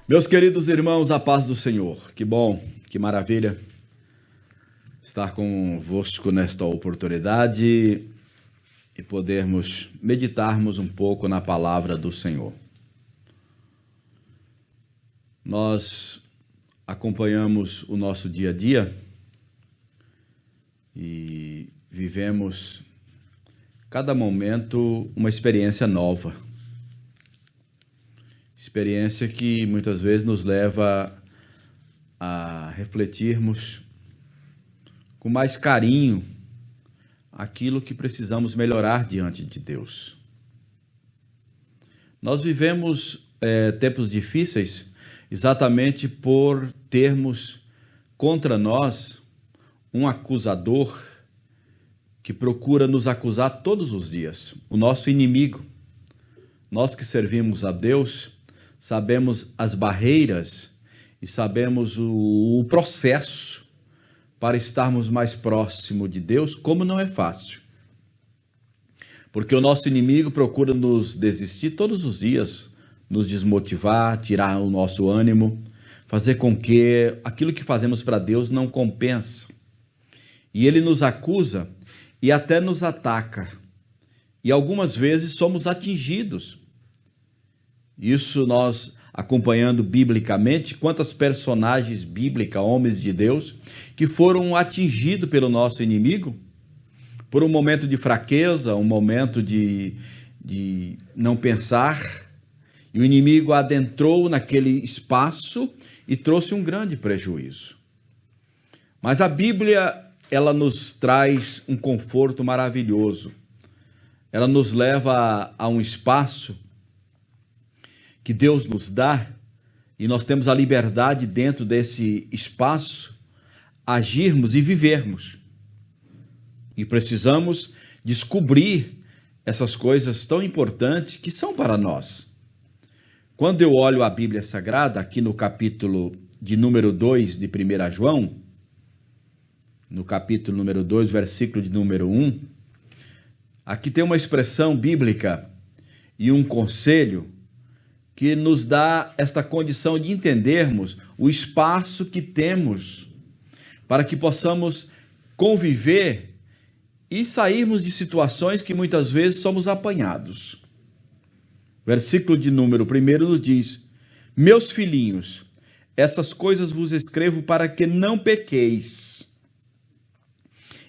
Meus queridos irmãos, a paz do Senhor. Que bom, que maravilha estar convosco nesta oportunidade e podermos meditarmos um pouco na palavra do Senhor. Nós acompanhamos o nosso dia a dia e vivemos cada momento uma experiência nova. Experiência que muitas vezes nos leva a refletirmos com mais carinho aquilo que precisamos melhorar diante de Deus. Nós vivemos tempos difíceis exatamente por termos contra nós um acusador que procura nos acusar todos os dias, o nosso inimigo. Nós que servimos a Deus sabemos as barreiras e sabemos o processo para estarmos mais próximo de Deus, como não é fácil. Porque o nosso inimigo procura nos desistir todos os dias, nos desmotivar, tirar o nosso ânimo, fazer com que aquilo que fazemos para Deus não compensa. E ele nos acusa e até nos ataca. E algumas vezes somos atingidos. Isso nós acompanhando biblicamente, quantas personagens bíblicas, homens de Deus, que foram atingidos pelo nosso inimigo, por um momento de fraqueza, um momento de não pensar, e o inimigo adentrou naquele espaço e trouxe um grande prejuízo. Mas a Bíblia, ela nos traz um conforto maravilhoso. Ela nos leva a um espaço que Deus nos dá, e nós temos a liberdade dentro desse espaço, agirmos e vivermos. E precisamos descobrir essas coisas tão importantes que são para nós. Quando eu olho a Bíblia Sagrada, aqui no capítulo de número 2 de 1 João, no capítulo número 2, versículo de número 1, aqui tem uma expressão bíblica e um conselho que nos dá esta condição de entendermos o espaço que temos para que possamos conviver e sairmos de situações que muitas vezes somos apanhados. Versículo de número 1 nos diz: Meus filhinhos, essas coisas vos escrevo para que não pequeis.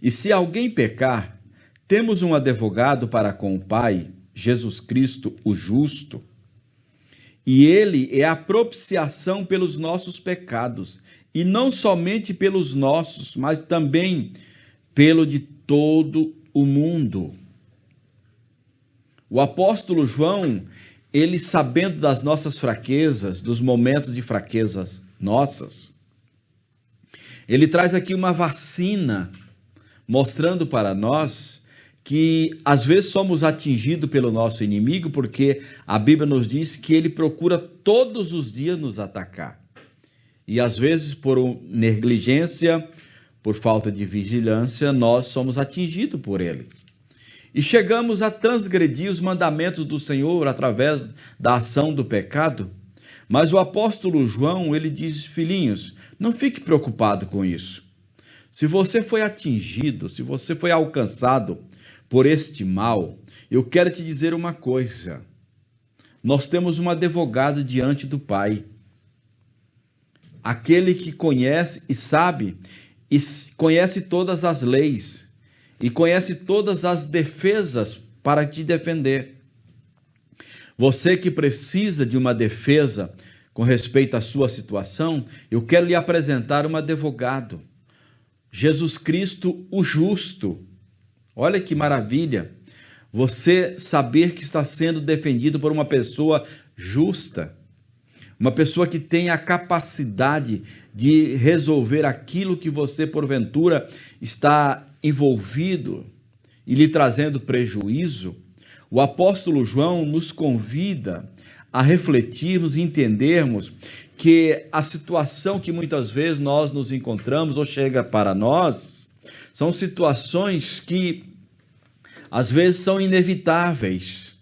E se alguém pecar, temos um advogado para com o Pai, Jesus Cristo, o justo. E ele é a propiciação pelos nossos pecados, e não somente pelos nossos, mas também pelo de todo o mundo. O apóstolo João, ele sabendo das nossas fraquezas, dos momentos de fraquezas nossas, ele traz aqui uma vacina, mostrando para nós que às vezes somos atingidos pelo nosso inimigo, porque a Bíblia nos diz que ele procura todos os dias nos atacar. E às vezes por negligência, por falta de vigilância, nós somos atingidos por ele. E chegamos a transgredir os mandamentos do Senhor através da ação do pecado. Mas o apóstolo João, ele diz: filhinhos, não fique preocupado com isso. Se você foi atingido, se você foi alcançado por este mal, eu quero te dizer uma coisa. Nós temos um advogado diante do Pai. Aquele que conhece e sabe, e conhece todas as leis, e conhece todas as defesas para te defender. Você que precisa de uma defesa com respeito à sua situação, eu quero lhe apresentar um advogado. Jesus Cristo, o justo. Olha que maravilha, você saber que está sendo defendido por uma pessoa justa, uma pessoa que tem a capacidade de resolver aquilo que você, porventura, está envolvido e lhe trazendo prejuízo. O apóstolo João nos convida a refletirmos e entendermos que a situação que muitas vezes nós nos encontramos ou chega para nós são situações que às vezes são inevitáveis.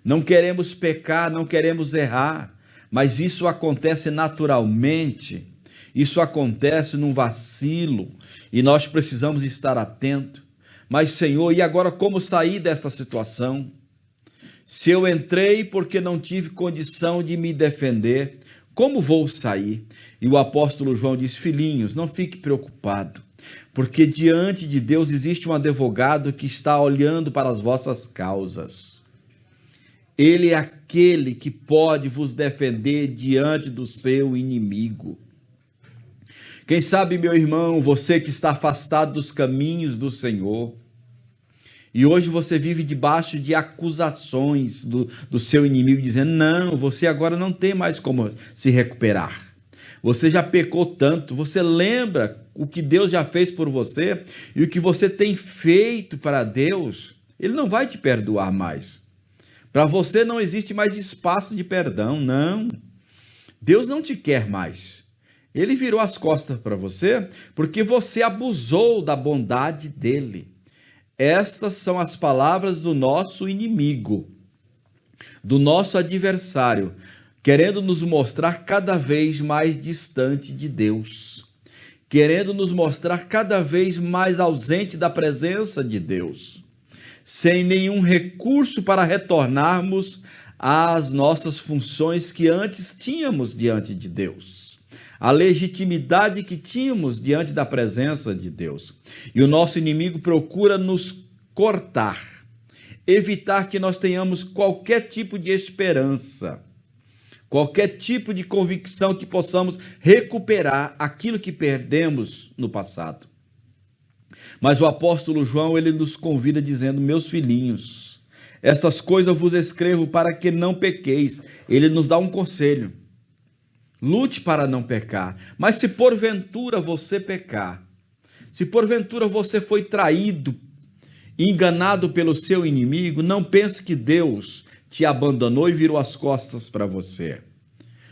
Não queremos pecar, não queremos errar, mas isso acontece naturalmente, isso acontece num vacilo, e nós precisamos estar atentos. Mas, Senhor, e agora como sair desta situação? Se eu entrei porque não tive condição de me defender, como vou sair? E o apóstolo João diz: filhinhos, não fique preocupado, porque diante de Deus existe um advogado que está olhando para as vossas causas. Ele é aquele que pode vos defender diante do seu inimigo. Quem sabe, meu irmão, você que está afastado dos caminhos do Senhor, e hoje você vive debaixo de acusações do seu inimigo, dizendo: não, você agora não tem mais como se recuperar. Você já pecou tanto, você lembra o que Deus já fez por você e o que você tem feito para Deus, Ele não vai te perdoar mais. Para você não existe mais espaço de perdão, não. Deus não te quer mais. Ele virou as costas para você porque você abusou da bondade dele. Estas são as palavras do nosso inimigo, do nosso adversário, querendo nos mostrar cada vez mais distante de Deus, querendo nos mostrar cada vez mais ausente da presença de Deus, sem nenhum recurso para retornarmos às nossas funções que antes tínhamos diante de Deus, a legitimidade que tínhamos diante da presença de Deus. E o nosso inimigo procura nos cortar, evitar que nós tenhamos qualquer tipo de esperança, qualquer tipo de convicção que possamos recuperar aquilo que perdemos no passado. Mas o apóstolo João, ele nos convida dizendo: meus filhinhos, estas coisas vos escrevo para que não pequeis. Ele nos dá um conselho: lute para não pecar. Mas se porventura você pecar, se porventura você foi traído, enganado pelo seu inimigo, não pense que Deus te abandonou e virou as costas para você.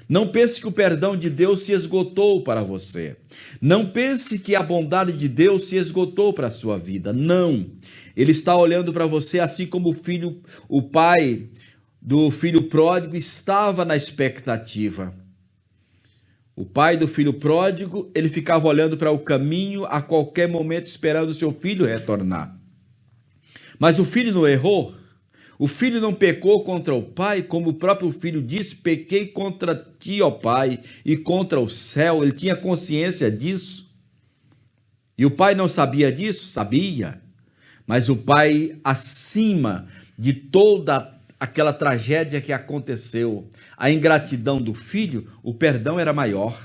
Não pense que o perdão de Deus se esgotou para você. Não pense que a bondade de Deus se esgotou para a sua vida. Não. Ele está olhando para você assim como o pai do filho pródigo estava na expectativa. O pai do filho pródigo, ele ficava olhando para o caminho a qualquer momento, esperando o seu filho retornar. Mas o filho não errou. O filho não pecou contra o pai, como o próprio filho disse: pequei contra ti, ó pai, e contra o céu. Ele tinha consciência disso. E o pai não sabia disso? Sabia. Mas o pai, acima de toda aquela tragédia que aconteceu, a ingratidão do filho, o perdão era maior.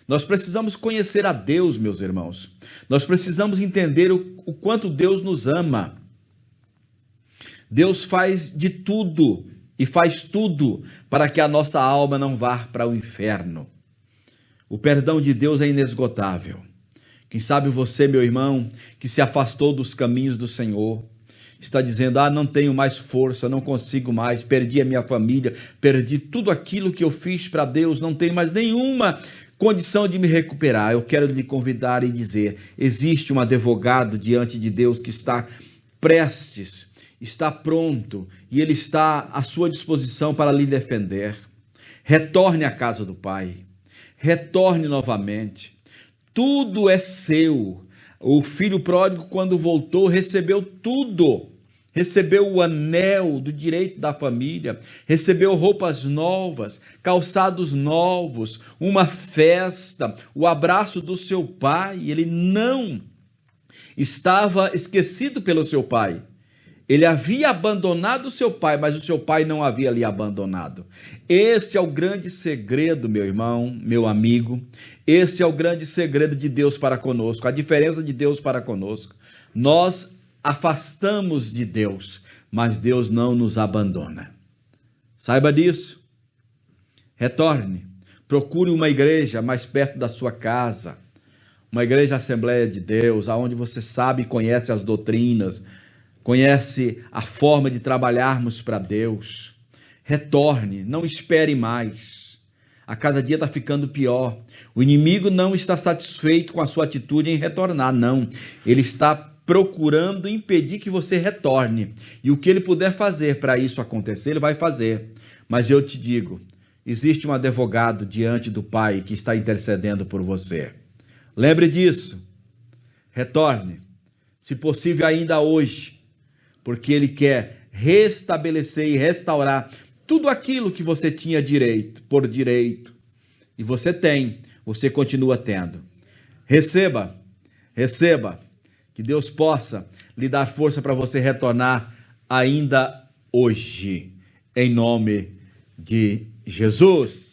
Nós precisamos conhecer a Deus, meus irmãos. Nós precisamos entender o quanto Deus nos ama. Deus faz de tudo e faz tudo para que a nossa alma não vá para o inferno. O perdão de Deus é inesgotável. Quem sabe você, meu irmão, que se afastou dos caminhos do Senhor, está dizendo: não tenho mais força, não consigo mais, perdi a minha família, perdi tudo aquilo que eu fiz para Deus, não tenho mais nenhuma condição de me recuperar. Eu quero lhe convidar e dizer: existe um advogado diante de Deus que está prestes, está pronto, e ele está à sua disposição para lhe defender. Retorne à casa do Pai, retorne novamente, tudo é seu. O filho pródigo, quando voltou, recebeu tudo. Recebeu o anel do direito da família, recebeu roupas novas, calçados novos, uma festa, o abraço do seu pai. Ele não estava esquecido pelo seu pai. Ele havia abandonado o seu pai, mas o seu pai não havia lhe abandonado. Esse é o grande segredo, meu irmão, meu amigo. Esse é o grande segredo de Deus para conosco, a diferença de Deus para conosco. Nós afastamos de Deus, mas Deus não nos abandona. Saiba disso. Retorne. Procure uma igreja mais perto da sua casa. Uma igreja Assembleia de Deus, onde você sabe e conhece as doutrinas, conhece a forma de trabalharmos para Deus. Retorne, não espere mais. A cada dia está ficando pior. O inimigo não está satisfeito com a sua atitude em retornar, não. Ele está procurando impedir que você retorne. E o que ele puder fazer para isso acontecer, ele vai fazer. Mas eu te digo, existe um advogado diante do Pai que está intercedendo por você. Lembre disso. Retorne, se possível ainda hoje, porque Ele quer restabelecer e restaurar tudo aquilo que você tinha direito, por direito, e você tem, você continua tendo. Receba, que Deus possa lhe dar força para você retornar ainda hoje, em nome de Jesus.